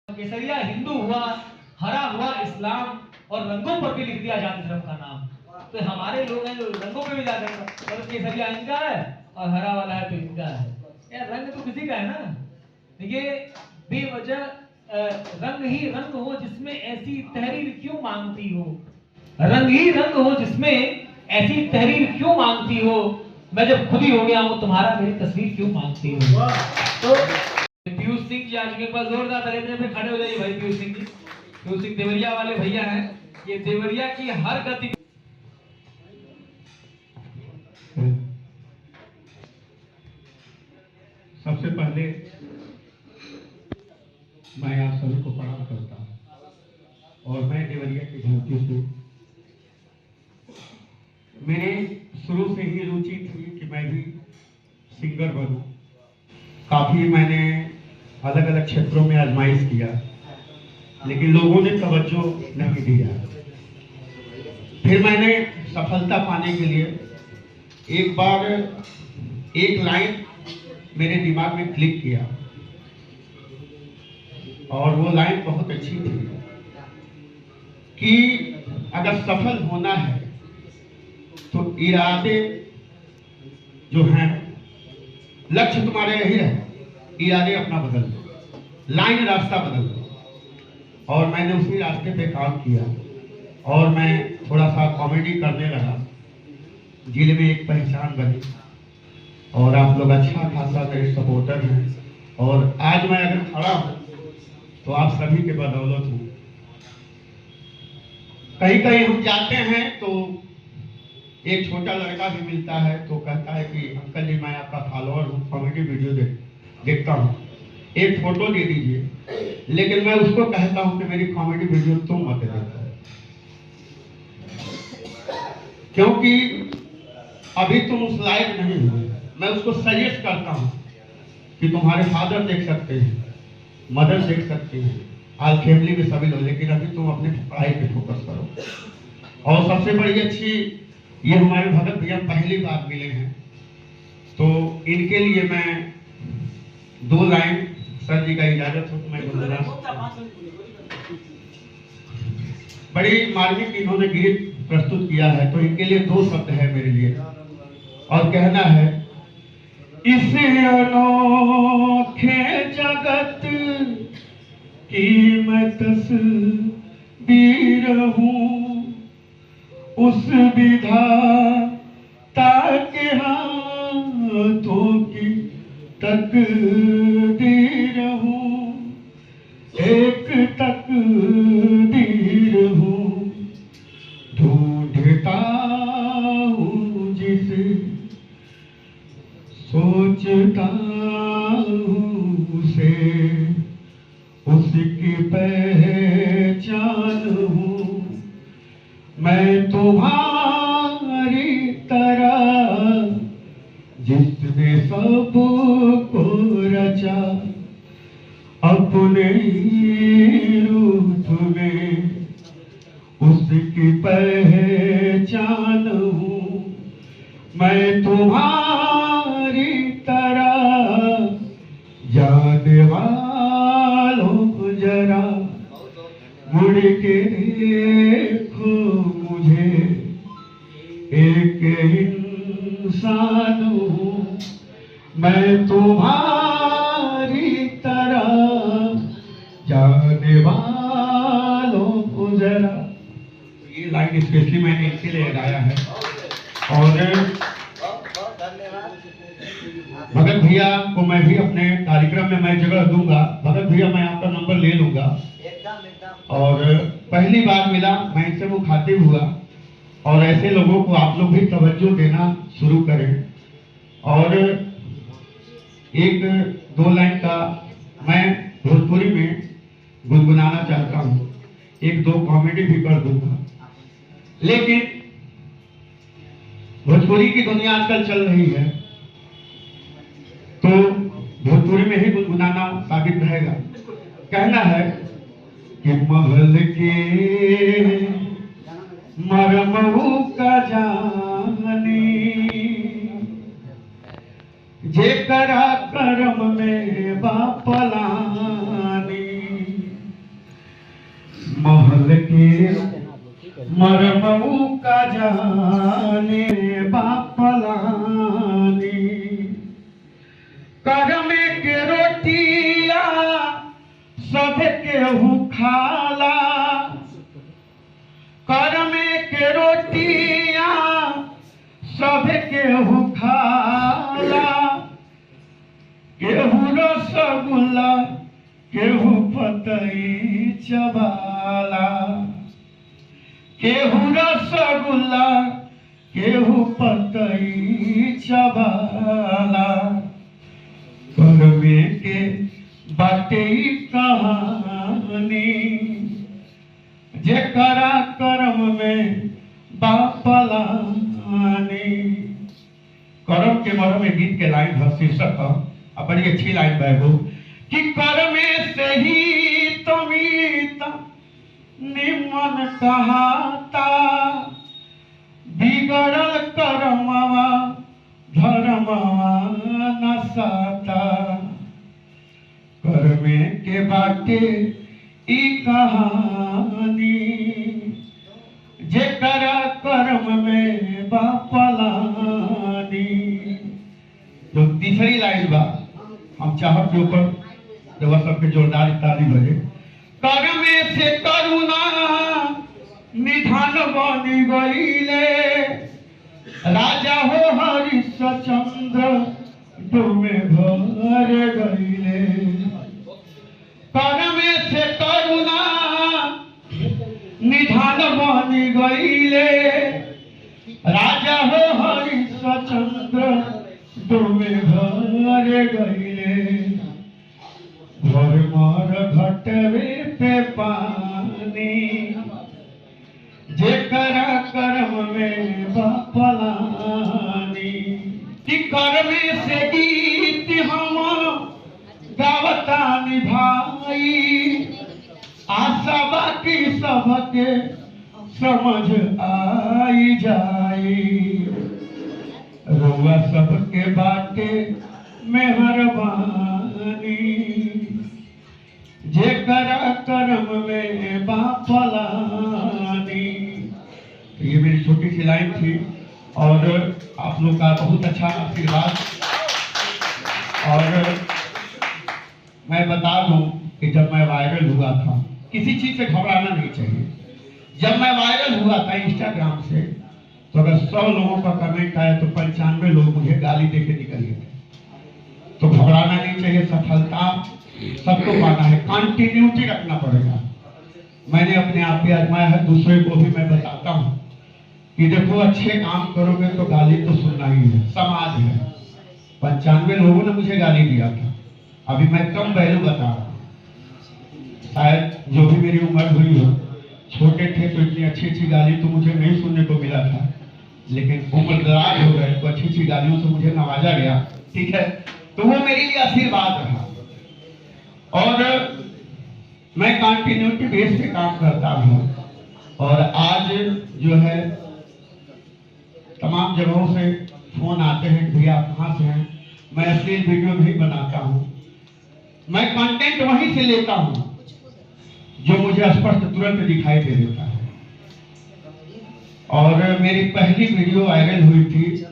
केसरिया हिंदू हुआ, हरा हुआ इस्लाम, और रंगों पर भी लिख दिया जाति धर्म का नाम। तो हमारे लोग हैं जो रंगों पे भी जाते हैं, और केसरिया इनका है और हरा वाला है तो इनका है। यार रंग तो किसी का है ना। देखिए बेवजह रंग ही रंग हो जिसमें ऐसी तहरीर क्यों मांगती हो, रंग ही रंग हो जिसमें ऐसी तहरीर क्यों मांगती हो, मैं जब खुद ही हो गया हूं तुम्हारा मेरी तस्वीर क्यों मांगती हो। तो पीयूष सिंह जी आज के पास जोरदार तालियां पे खड़े हो जाइए भाई। पीयूष सिंह जी, पीयूष सिंह देवरिया वाले भैया हैं। ये देवरिया की हर गति सबसे पहले मैं आप सभी को प्रणाम करता हूँ। और मैं देवरिया की धरती से, मेरे शुरू से ही रुचि थी कि मैं भी सिंगर बनूं। काफी मैंने अलग अलग क्षेत्रों में आजमाइश किया, लेकिन लोगों ने तवज्जो नहीं दिया। फिर मैंने सफलता पाने के लिए एक बार एक लाइन मेरे दिमाग में क्लिक किया, और वो लाइन बहुत अच्छी थी कि अगर सफल होना है तो इरादे जो हैं, लक्ष्य तुम्हारे यही रहे, इरादे अपना बदल दो, लाइन रास्ता बदल दो। और मैंने उसी रास्ते पे काम किया, और मैं थोड़ा सा कॉमेडी करने लगा। जिले में एक पहचान बनी, और आप लोग अच्छा खासा मेरे सपोर्टर हैं। और आज मैं अगर खड़ा हूं तो आप सभी के बदौलत हूं। कहीं कहीं हम जाते हैं तो एक छोटा लड़का भी मिलता है तो कहता है कि अंकल जी मैं आपका फॉलोअर हूँ, कॉमेडी वीडियो देखता हूँ, एक फोटो दे दीजिए। लेकिन मैं उसको कहता हूँ कि मेरी कॉमेडी वीडियो तुम मत देखो, क्योंकि अभी तुम उस लायक नहीं हो। मैं उसको सजेस्ट करता हूँ कि तुम्हारे फादर देख सकते हैं, मदर देख सकते हैं, आज फैमिली में सभी लोग, लेकिन अभी तुम अपने पढ़ाई पे फोकस करो। और सबसे बड़ी अच्छी, ये हमारे भगत भैया पहली बार मिले हैं, तो इनके लिए मैं 2 लाइन, सर जी का इजाजत हो तो मैं गुनगुना। बड़ी मार्मिक इन्होंने गीत प्रस्तुत किया है, तो इनके लिए 2 शब्द है मेरे लिए, और कहना है, इस अनोखे जगत की मैं तस्वीर हूँ, उस विधाता के हाथों की तकदीर हूँ, एक तकदीर हूँ, ढूंढता हूँ जिसे सोचता हूँ उसे, उसकी पहचान हूँ। मैं तुम्हारी तरह जिसने सबको रचा, अपने रूप में उसकी पहचान हूँ। मैं तुम्हारी तरह जाने वालों जरा मुड़ के देखो मुझे, एक इंसान हूँ। मैं तुम्हारी तरह जाने वालों जरा। ये लाइन स्पेशली मैंने इनके लिए गाया है। और भगत भैया को मैं भी अपने कार्यक्रम में मैं जगह दूंगा। भगत भैया मैं आपका नंबर ले लूंगा। और पहली बार मिला, मैं इनसे मुखातिब हुआ, और ऐसे लोगों को आप लोग भी तवज्जो देना शुरू करें। और 1-2 लाइन का मैं भोजपुरी में गुनगुनाना चाहता हूँ, 1-2 कॉमेडी भी कर दूंगा। लेकिन भोजपुरी की दुनिया आजकल चल रही है, तो भोजपुरी में ही गुनगुनाना साबित रहेगा। कहना है कि महल के मरमऊ का जानी, जेकरा करम में बापलानी, मरमऊ का जाने बापलानी करमे के रोटिया सब केहू खाला करमे के रोटिया सब केहू खाला केहू रसगुल्ला केहू पतई चबाला केहू रसगुल्ला केहू पतई चबाला करमे के बाटे कहानी जेकरा कर्म में बापलानी। कर्म के मर्म में गीत के लाइन है शीर्षक अब बड़ी अच्छी लाइन है वो कि कर्मे से ही तमीत निमन कहाता बिगड़ल कर्मवा धर्मवा नसाता कर्मे के बाटे ई कहानी जेकरा कर्म में बापलानी। जो तीसरी लाइन बा हम चाहत के ऊपर जब सबके जोरदार ताली बजे कर्मे से करुणा निधान बनी गईले राजा हो हरिश्चंद्र डूमे भर गईले कर्मे से करुणा निधान बनी गईले राजा हो हरिश्चंद्र डूमे भर गईले घर मार घटवे पे पानी जेकरा कर्म में बापलानी। कि कर्मे से गीत हम गावता निभाई आशा बाकी सबके समझ आई जाई रुआ सबके बाटे मेहरबानी जेकरा कर्म में बापलानी। ये मेरी छोटी सी लाइन थी और आप लोग का बहुत अच्छा आशीर्वाद। और मैं बता दूं कि जब मैं वायरल हुआ था किसी चीज से घबराना नहीं चाहिए। जब मैं वायरल हुआ था इंस्टाग्राम से तो अगर 100 लोगों का कमेंट आया तो 95 लोग मुझे गाली देके निकल गए। तो घबराना नहीं चाहिए। सफलता सबको पाना है, कंटिन्यूटी रखना पड़ेगा। मैंने अपने आप पे आजमाया है, दूसरे को भी मैं बताता हूँ कि देखो अच्छे काम करोगे तो गाली तो सुनना ही है, समाज है। 95 लोगों ने मुझे गाली दिया था। अभी मैं कम वैल्यू बता रहा हूँ। शायद जो भी मेरी उम्र हुई हो, छोटे थे तो इतनी अच्छी अच्छी गाली तो मुझे नहीं सुनने को मिला था, लेकिन उम्र दराज हो गए तो अच्छी अच्छी गालियों से मुझे नवाजा गया। ठीक है, तो वो मेरे लिए आशीर्वाद रहा। और मैं कंटिन्यूटी बेस पे काम करता हूँ और आज जो है तमाम जगहों से फोन आते हैं कि भैया आप कहाँ से हैं। मैं अश्लील वीडियो भी बनाता हूँ। मैं कंटेंट वहीं से लेता हूँ जो मुझे स्पष्ट तुरंत दिखाई दे देता है। और मेरी पहली वीडियो वायरल हुई थी।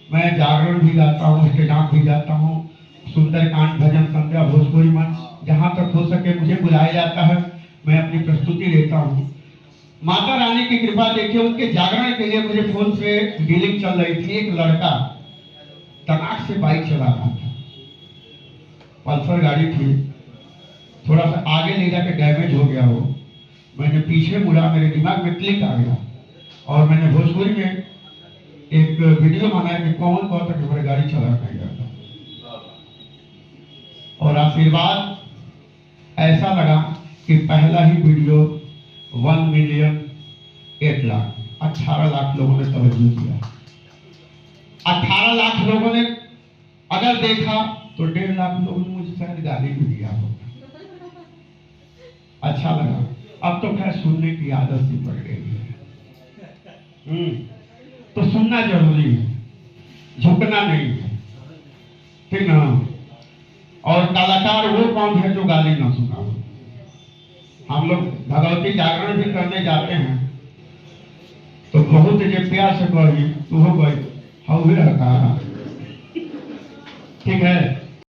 मैं जागरण भी गाता हूँ, स्टेज भी जाता हूँ, सुंदरकांड भजन संध्या भोजपुरी मंच जहाँ तक हो सके मुझे बुलाया जाता है, मैं अपनी प्रस्तुति देता हूँ। माता रानी की कृपा देखिए, उनके जागरण के लिए मुझे फोन से डीलिंग चल रही थी। एक लड़का तनाक से बाइक चला रहा था, पल्सर गाड़ी थी, थोड़ा सा आगे ले जाके डैमेज हो गया हो। मैंने पीछे मुड़ा, मेरे दिमाग में क्लिक आ गया और मैंने भोजपुरी में एक वीडियो बनाया कि कौन कौन तक हमारे गाड़ी चला नहीं जाता। और आशीर्वाद ऐसा लगा कि पहला ही वीडियो 1,08,00,000 लोगों ने तवज्जो किया। 18 लाख लोगों ने अगर देखा तो 1.5 लाख लोगों ने मुझे शायद गाली भी दिया होगा। अच्छा लगा। अब तो खैर सुनने की आदत सी पड़ गई है। तो सुनना जरूरी है, झुकना नहीं है, ठीक ना। और कलाकार वो कौन है जो गाली ना सुना हो। हम लोग भगवती जागरण भी करने जाते हैं तो बहुत जे प्यार से कही तू हो गई हवे हका। ठीक है।